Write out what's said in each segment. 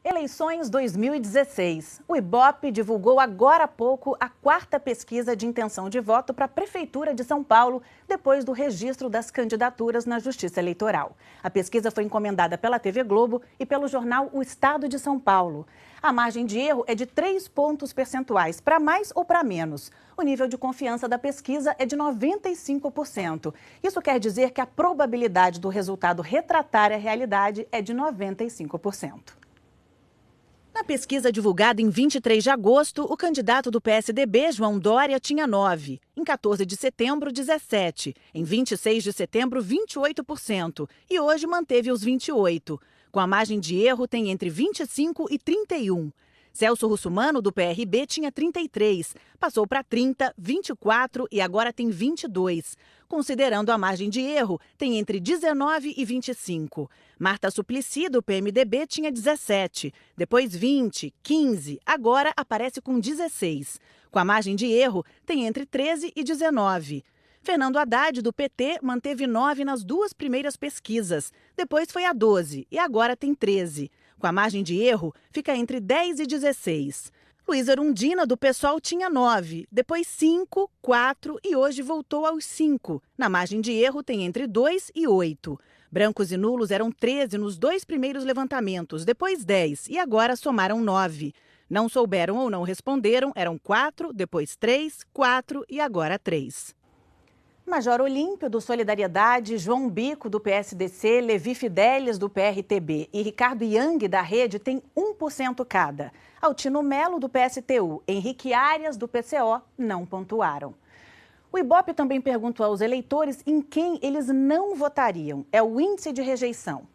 Eleições 2016. O Ibope divulgou agora há pouco a 4ª pesquisa de intenção de voto para a Prefeitura de São Paulo, depois do registro das candidaturas na Justiça Eleitoral. A pesquisa foi encomendada pela TV Globo e pelo jornal O Estado de São Paulo. A margem de erro é de 3 pontos percentuais, para mais ou para menos. O nível de confiança da pesquisa é de 95%. Isso quer dizer que a probabilidade do resultado retratar a realidade é de 95%. Na pesquisa divulgada em 23 de agosto, o candidato do PSDB, João Dória, tinha 9%. Em 14 de setembro, 17%. Em 26 de setembro, 28%. E hoje manteve os 28%. Com a margem de erro, tem entre 25% e 31%. Celso Russumano, do PRB, tinha 33%, passou para 30%, 24% e agora tem 22%. Considerando a margem de erro, tem entre 19% e 25%. Marta Suplicy, do PMDB, tinha 17%, depois 20%, 15%, agora aparece com 16%. Com a margem de erro, tem entre 13% e 19%. Fernando Haddad, do PT, manteve 9% nas 2 primeiras pesquisas, depois foi a 12% e agora tem 13%. Com a margem de erro, fica entre 10 e 16. Luiz Erundina, do PSOL, tinha 9, depois 5, 4 e hoje voltou aos 5. Na margem de erro, tem entre 2 e 8. Brancos e nulos eram 13 nos 2 primeiros levantamentos, depois 10 e agora somaram 9. Não souberam ou não responderam, eram 4, depois 3, 4 e agora 3. Major Olímpio, do Solidariedade, João Bico, do PSDC, Levi Fidelis, do PRTB e Ricardo Yang, da Rede, têm 1% cada. Altino Melo, do PSTU, Henrique Arias, do PCO, não pontuaram. O Ibope também perguntou aos eleitores em quem eles não votariam. É o índice de rejeição.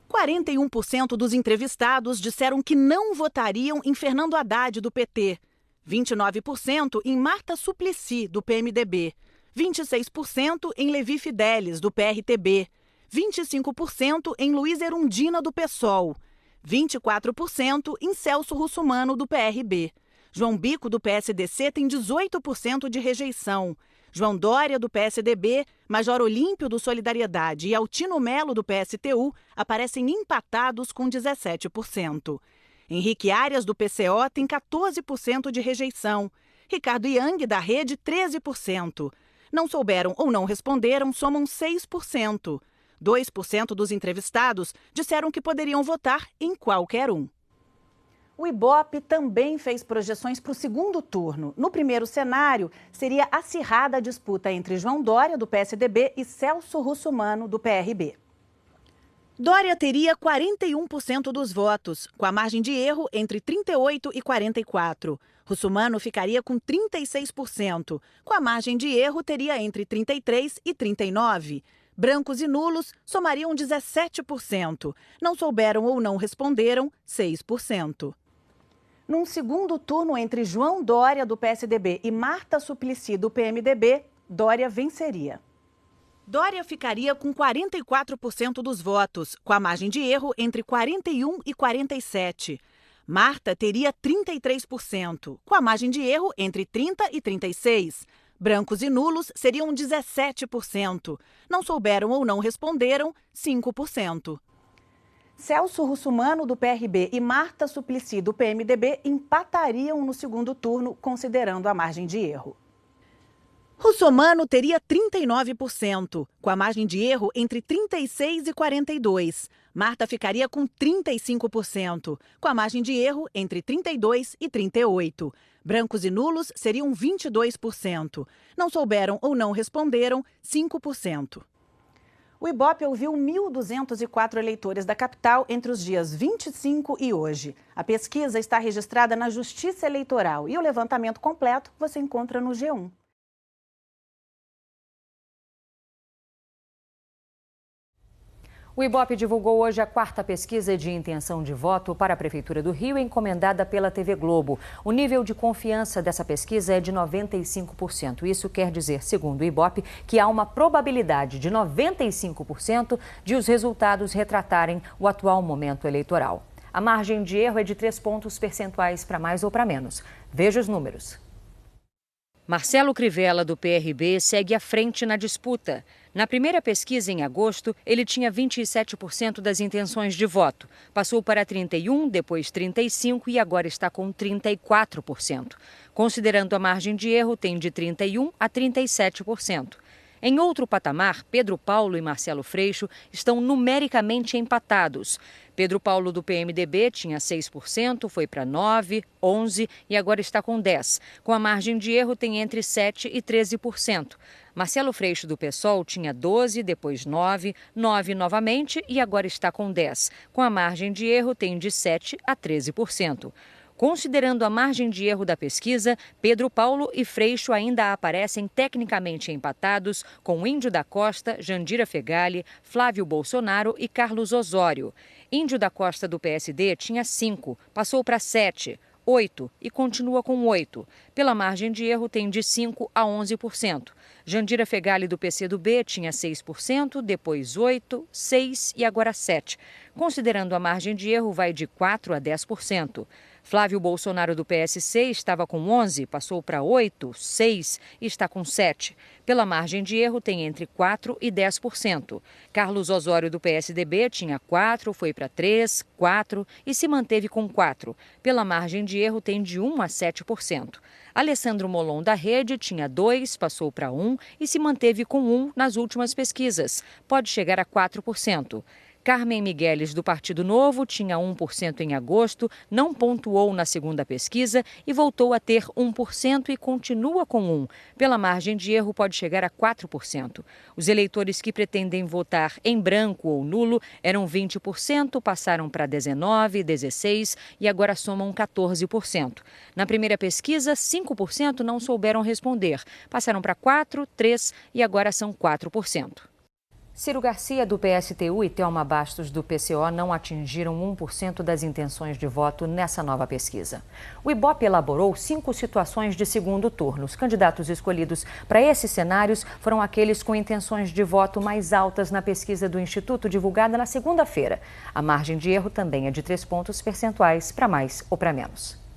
41% dos entrevistados disseram que não votariam em Fernando Haddad, do PT. 29% em Marta Suplicy, do PMDB. 26% em Levi Fidelis, do PRTB, 25% em Luiz Erundina, do PSOL, 24% em Celso Russumano, do PRB. João Bico, do PSDC, tem 18% de rejeição. João Dória, do PSDB, Major Olímpio, do Solidariedade e Altino Melo, do PSTU, aparecem empatados com 17%. Henrique Arias, do PCO, tem 14% de rejeição. Ricardo Yang, da Rede, 13%. Não souberam ou não responderam somam 6%. 2% dos entrevistados disseram que poderiam votar em qualquer um. O Ibope também fez projeções para o segundo turno. No primeiro cenário, seria acirrada a disputa entre João Dória, do PSDB, e Celso Russumano, do PRB. Dória teria 41% dos votos, com a margem de erro entre 38% e 44%. Russumano ficaria com 36%, com a margem de erro teria entre 33% e 39%. Brancos e nulos somariam 17%. Não souberam ou não responderam, 6%. Num segundo turno entre João Dória, do PSDB, e Marta Suplicy, do PMDB, Dória venceria. Dória ficaria com 44% dos votos, com a margem de erro entre 41% e 47%. Marta teria 33%, com a margem de erro entre 30% e 36%. Brancos e nulos seriam 17%. Não souberam ou não responderam, 5%. Celso Russumano, do PRB, e Marta Suplicy, do PMDB, empatariam no segundo turno, considerando a margem de erro. Russumano teria 39%, com a margem de erro entre 36% e 42%. Marta ficaria com 35%, com a margem de erro entre 32% e 38%. Brancos e nulos seriam 22%. Não souberam ou não responderam, 5%. O Ibope ouviu 1.204 eleitores da capital entre os dias 25 e hoje. A pesquisa está registrada na Justiça Eleitoral e o levantamento completo você encontra no G1. O Ibope divulgou hoje a 4ª pesquisa de intenção de voto para a Prefeitura do Rio, encomendada pela TV Globo. O nível de confiança dessa pesquisa é de 95%. Isso quer dizer, segundo o Ibope, que há uma probabilidade de 95% de os resultados retratarem o atual momento eleitoral. A margem de erro é de 3 pontos percentuais para mais ou para menos. Veja os números. Marcelo Crivella, do PRB, segue à frente na disputa. Na primeira pesquisa, em agosto, ele tinha 27% das intenções de voto. Passou para 31%, depois 35% e agora está com 34%. Considerando a margem de erro, tem de 31% a 37%. Em outro patamar, Pedro Paulo e Marcelo Freixo estão numericamente empatados. Pedro Paulo, do PMDB, tinha 6%, foi para 9%, 11% e agora está com 10%. Com a margem de erro, tem entre 7% e 13%. Marcelo Freixo, do PSOL, tinha 12%, depois 9%, 9% novamente e agora está com 10%. Com a margem de erro, tem de 7% a 13%. Considerando a margem de erro da pesquisa, Pedro Paulo e Freixo ainda aparecem tecnicamente empatados com Índio da Costa, Jandira Fegali, Flávio Bolsonaro e Carlos Osório. Índio da Costa, do PSD, tinha 5%, passou para 7%. 8% e continua com 8%. Pela margem de erro, tem de 5% a 11%. Jandira Fegali, do PCdoB, tinha 6%, depois 8%, 6% e agora 7%. Considerando a margem de erro, vai de 4% a 10%. Flávio Bolsonaro, do PSC, estava com 11%, passou para 8%, 6% e está com 7%. Pela margem de erro, tem entre 4% e 10%. Carlos Osório, do PSDB, tinha 4%, foi para 3%, 4% e se manteve com 4%. Pela margem de erro, tem de 1% a 7%. Alessandro Molon, da Rede, tinha 2%, passou para 1% e se manteve com 1% nas últimas pesquisas. Pode chegar a 4%. Carmen Migueles, do Partido Novo, tinha 1% em agosto, não pontuou na segunda pesquisa e voltou a ter 1% e continua com 1%. Pela margem de erro, pode chegar a 4%. Os eleitores que pretendem votar em branco ou nulo eram 20%, passaram para 19%, 16% e agora somam 14%. Na primeira pesquisa, 5% não souberam responder, passaram para 4%, 3% e agora são 4%. Ciro Garcia, do PSTU, e Thelma Bastos, do PCO, não atingiram 1% das intenções de voto nessa nova pesquisa. O Ibope elaborou 5 situações de segundo turno. Os candidatos escolhidos para esses cenários foram aqueles com intenções de voto mais altas na pesquisa do Instituto, divulgada na segunda-feira. A margem de erro também é de 3 pontos percentuais, para mais ou para menos.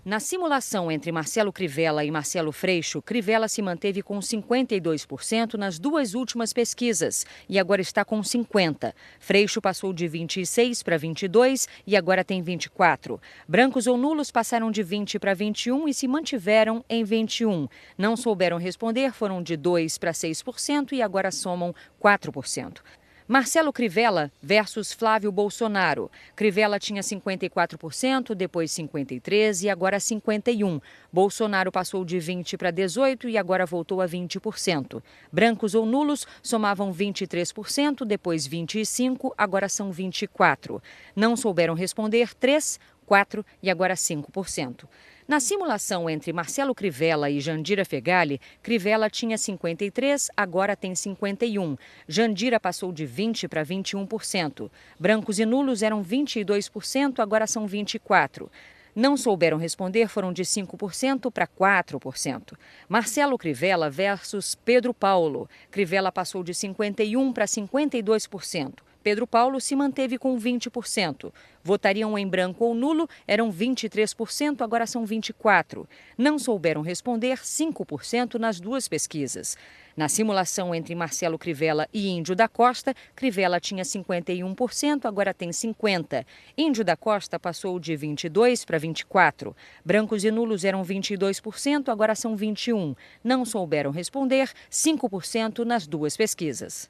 Na simulação entre Marcelo Crivella e Marcelo Freixo, Crivella se manteve com 52% nas duas últimas pesquisas e agora está com 50%. Freixo passou de 26% para 22% e agora tem 24%. Brancos ou nulos passaram de 20% para 21% e se mantiveram em 21%. Não souberam responder, foram de 2% para 6% e agora somam 4%. Marcelo Crivella versus Flávio Bolsonaro. Crivella tinha 54%, depois 53% e agora 51%. Bolsonaro passou de 20% para 18% e agora voltou a 20%. Brancos ou nulos somavam 23%, depois 25%, agora são 24%. Não souberam responder 3%, 4% e agora 5%. Na simulação entre Marcelo Crivella e Jandira Fegali, Crivella tinha 53%, agora tem 51%. Jandira passou de 20% para 21%. Brancos e nulos eram 22%, agora são 24%. Não souberam responder, foram de 5% para 4%. Marcelo Crivella versus Pedro Paulo. Crivella passou de 51% para 52%. Pedro Paulo se manteve com 20%. Votariam em branco ou nulo, eram 23%, agora são 24%. Não souberam responder 5% nas duas pesquisas. Na simulação entre Marcelo Crivella e Índio da Costa, Crivella tinha 51%, agora tem 50%. Índio da Costa passou de 22% para 24%. Brancos e nulos eram 22%, agora são 21%. Não souberam responder 5% nas duas pesquisas.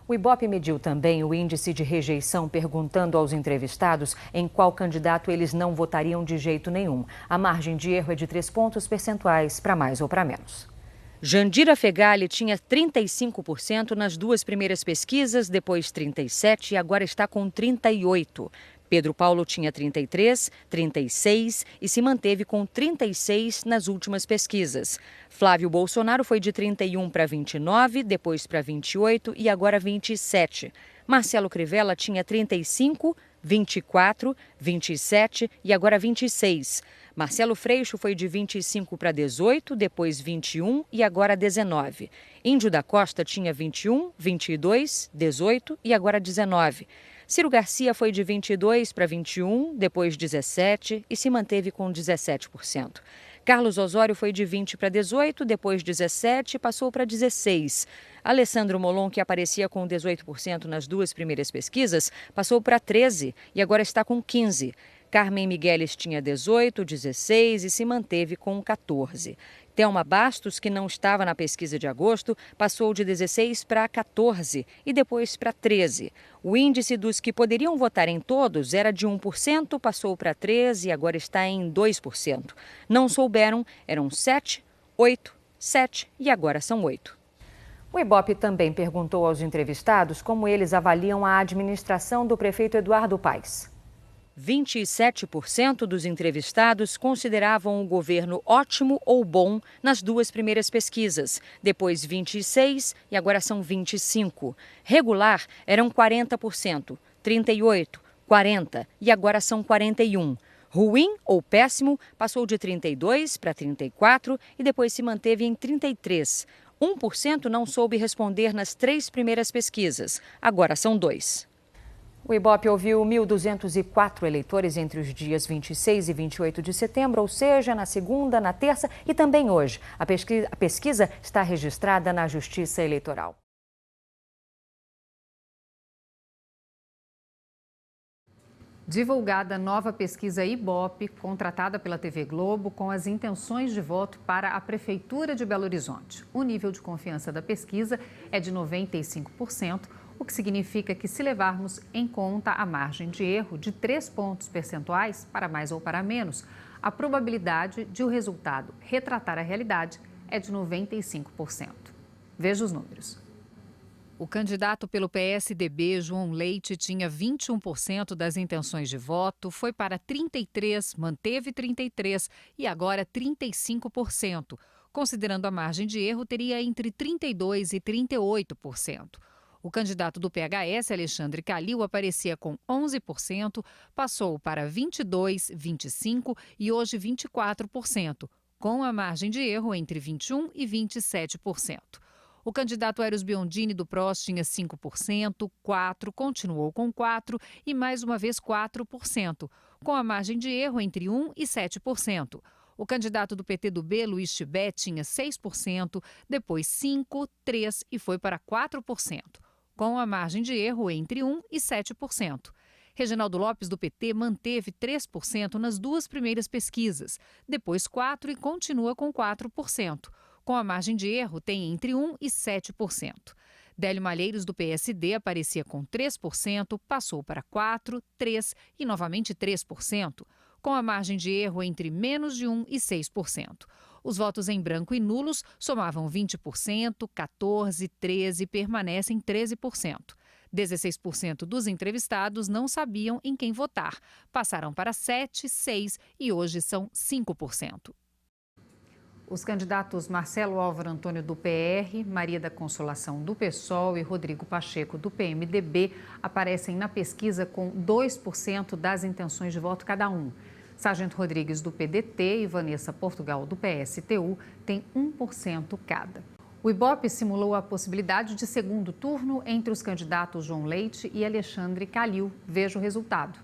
O Ibope mediu também o índice de rejeição, perguntando aos entrevistados em qual candidato eles não votariam de jeito nenhum. A margem de erro é de 3 pontos percentuais, para mais ou para menos. Jandira Fegali tinha 35% nas duas primeiras pesquisas, depois 37% e agora está com 38%. Pedro Paulo tinha 33%, 36% e se manteve com 36% nas últimas pesquisas. Flávio Bolsonaro foi de 31% para 29%, depois para 28% e agora 27%. Marcelo Crivella tinha 35%, 24%, 27% e agora 26%. Marcelo Freixo foi de 25% para 18%, depois 21% e agora 19%. Índio da Costa tinha 21%, 22%, 18% e agora 19%. Ciro Garcia foi de 22% para 21%, depois 17% e se manteve com 17%. Carlos Osório foi de 20 para 18, depois 17 e passou para 16. Alessandro Molon, que aparecia com 18% nas duas primeiras pesquisas, passou para 13 e agora está com 15. Carmen Migueles tinha 18, 16 e se manteve com 14. Thelma Bastos, que não estava na pesquisa de agosto, passou de 16 para 14 e depois para 13. O índice dos que poderiam votar em todos era de 1%, passou para 13 e agora está em 2%. Não souberam, eram 7, 8, 7 e agora são 8. O Ibope também perguntou aos entrevistados como eles avaliam a administração do prefeito Eduardo Paes. 27% dos entrevistados consideravam o governo ótimo ou bom nas duas primeiras pesquisas, depois 26% e agora são 25%. Regular eram 40%, 38%, 40% e agora são 41%. Ruim ou péssimo passou de 32% para 34% e depois se manteve em 33%. 1% não soube responder nas três primeiras pesquisas, agora são 2%. O Ibope ouviu 1.204 eleitores entre os dias 26 e 28 de setembro, ou seja, na segunda, na terça e também hoje. A pesquisa está registrada na Justiça Eleitoral. Divulgada nova pesquisa Ibope, contratada pela TV Globo, com as intenções de voto para a Prefeitura de Belo Horizonte. O nível de confiança da pesquisa é de 95%, o que significa que, se levarmos em conta a margem de erro de 3 pontos percentuais, para mais ou para menos, a probabilidade de o resultado retratar a realidade é de 95%. Veja os números. O candidato pelo PSDB, João Leite, tinha 21% das intenções de voto, foi para 33%, manteve 33% e agora 35%. Considerando a margem de erro, teria entre 32% e 38%. O candidato do PHS, Alexandre Calil, aparecia com 11%, passou para 22%, 25% e hoje 24%, com a margem de erro entre 21% e 27%. O candidato Eros Biondini do PROS tinha 5%, 4%, continuou com 4% e mais uma vez 4%, com a margem de erro entre 1% e 7%. O candidato do PT do B, Luiz Tibet, tinha 6%, depois 5%, 3% e foi para 4%. Com a margem de erro entre 1% e 7%. Reginaldo Lopes, do PT, manteve 3% nas duas primeiras pesquisas, depois 4% e continua com 4%. Com a margem de erro, tem entre 1% e 7%. Délio Malheiros, do PSD, aparecia com 3%, passou para 4%, 3% e novamente 3%, com a margem de erro entre menos de 1% e 6%. Os votos em branco e nulos somavam 20%, 14%, 13% e permanecem 13%. 16% dos entrevistados não sabiam em quem votar. Passaram para 7%, 6% e hoje são 5%. Os candidatos Marcelo Álvaro Antônio, do PR, Maria da Consolação, do PSOL e Rodrigo Pacheco, do PMDB, aparecem na pesquisa com 2% das intenções de voto cada um. Sargento Rodrigues, do PDT, e Vanessa Portugal, do PSTU, têm 1% cada. O Ibope simulou a possibilidade de segundo turno entre os candidatos João Leite e Alexandre Calil. Veja o resultado.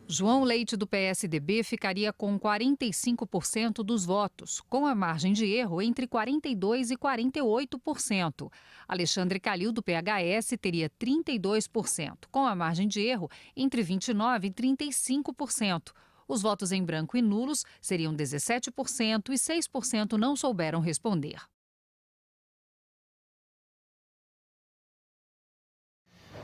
João Leite, do PSDB, ficaria com 45% dos votos, com a margem de erro entre 42% e 48%. Alexandre Calil, do PHS, teria 32%, com a margem de erro entre 29% e 35%. Os votos em branco e nulos seriam 17% e 6% não souberam responder.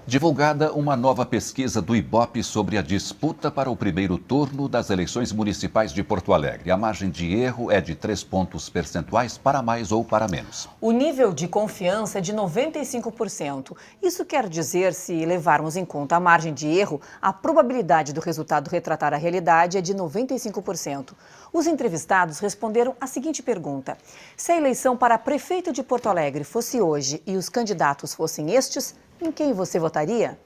Divulgada uma nova pesquisa do Ibope sobre a disputa para o primeiro turno das eleições municipais de Porto Alegre. A margem de erro é de 3 pontos percentuais para mais ou para menos. O nível de confiança é de 95%. Isso quer dizer, se levarmos em conta a margem de erro, a probabilidade do resultado retratar a realidade é de 95%. Os entrevistados responderam a seguinte pergunta: se a eleição para prefeito de Porto Alegre fosse hoje e os candidatos fossem estes, em quem você votaria?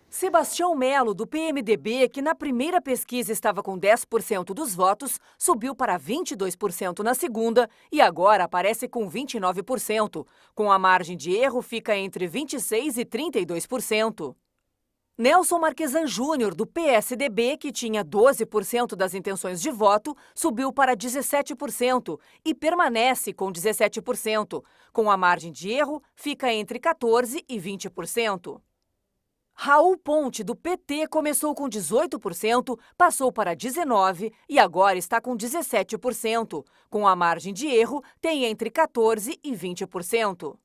Sebastião Melo, do PMDB, que na primeira pesquisa estava com 10% dos votos, subiu para 22% na segunda e agora aparece com 29%. Com a margem de erro, fica entre 26% e 32%. Nelson Marquesan Júnior, do PSDB, que tinha 12% das intenções de voto, subiu para 17% e permanece com 17%. Com a margem de erro, fica entre 14% e 20%. Raul Ponte, do PT, começou com 18%, passou para 19% e agora está com 17%. Com a margem de erro, tem entre 14% e 20%.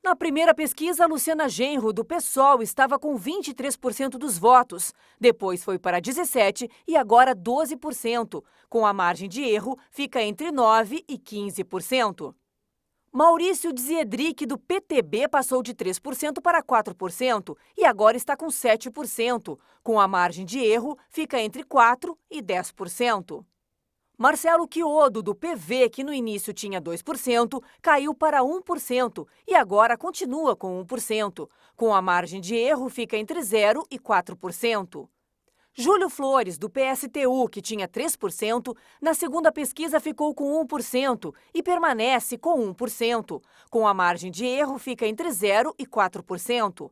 Na primeira pesquisa, Luciana Genro, do PSOL, estava com 23% dos votos. Depois foi para 17% e agora 12%. Com a margem de erro, fica entre 9% e 15%. Maurício Ziedrick, do PTB, passou de 3% para 4% e agora está com 7%. Com a margem de erro, fica entre 4% e 10%. Marcelo Chiodo, do PV, que no início tinha 2%, caiu para 1% e agora continua com 1%. Com a margem de erro, fica entre 0% e 4%. Júlio Flores, do PSTU, que tinha 3%, na segunda pesquisa ficou com 1% e permanece com 1%. Com a margem de erro, fica entre 0% e 4%.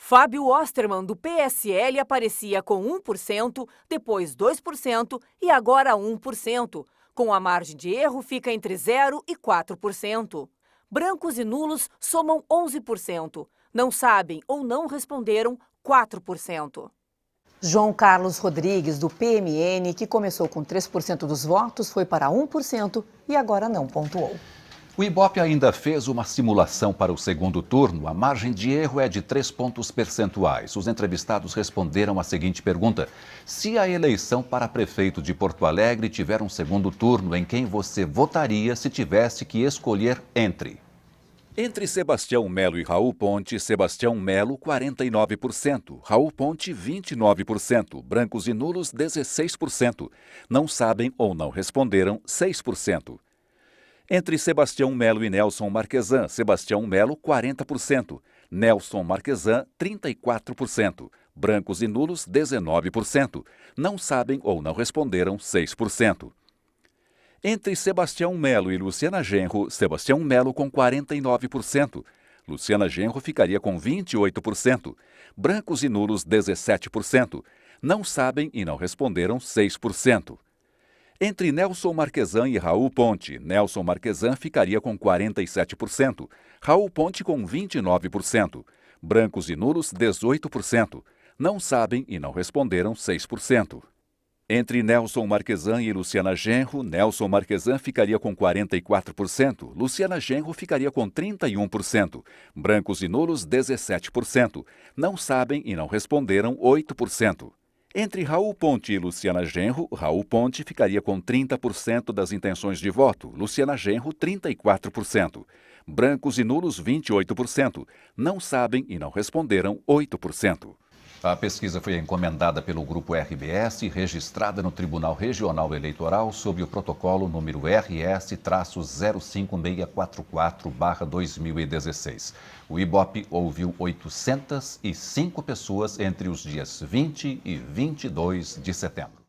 Fábio Osterman, do PSL, aparecia com 1%, depois 2% e agora 1%. Com a margem de erro, fica entre 0% e 4%. Brancos e nulos somam 11%. Não sabem ou não responderam 4%. João Carlos Rodrigues, do PMN, que começou com 3% dos votos, foi para 1% e agora não pontuou. O Ibope ainda fez uma simulação para o segundo turno. A margem de erro é de 3 pontos percentuais. Os entrevistados responderam a seguinte pergunta: se a eleição para prefeito de Porto Alegre tiver um segundo turno, em quem você votaria se tivesse que escolher entre Sebastião Melo e Raul Ponte, Sebastião Melo, 49%, Raul Ponte, 29%, brancos e nulos, 16%, não sabem ou não responderam, 6%. Entre Sebastião Melo e Nelson Marquesan, Sebastião Melo, 40%, Nelson Marquesan, 34%, brancos e nulos, 19%, não sabem ou não responderam, 6%. Entre Sebastião Melo e Luciana Genro, Sebastião Melo com 49%, Luciana Genro ficaria com 28%, brancos e nulos 17%, não sabem e não responderam 6%. Entre Nelson Marquesan e Raul Ponte, Nelson Marquesan ficaria com 47%, Raul Ponte com 29%, brancos e nulos 18%, não sabem e não responderam 6%. Entre Nelson Marquesan e Luciana Genro, Nelson Marquesan ficaria com 44%, Luciana Genro ficaria com 31%, brancos e nulos 17%, não sabem e não responderam 8%. Entre Raul Ponte e Luciana Genro, Raul Ponte ficaria com 30% das intenções de voto, Luciana Genro 34%, brancos e nulos 28%, não sabem e não responderam 8%. A pesquisa foi encomendada pelo Grupo RBS e registrada no Tribunal Regional Eleitoral sob o protocolo número RS-05644/2016. O Ibope ouviu 805 pessoas entre os dias 20 e 22 de setembro.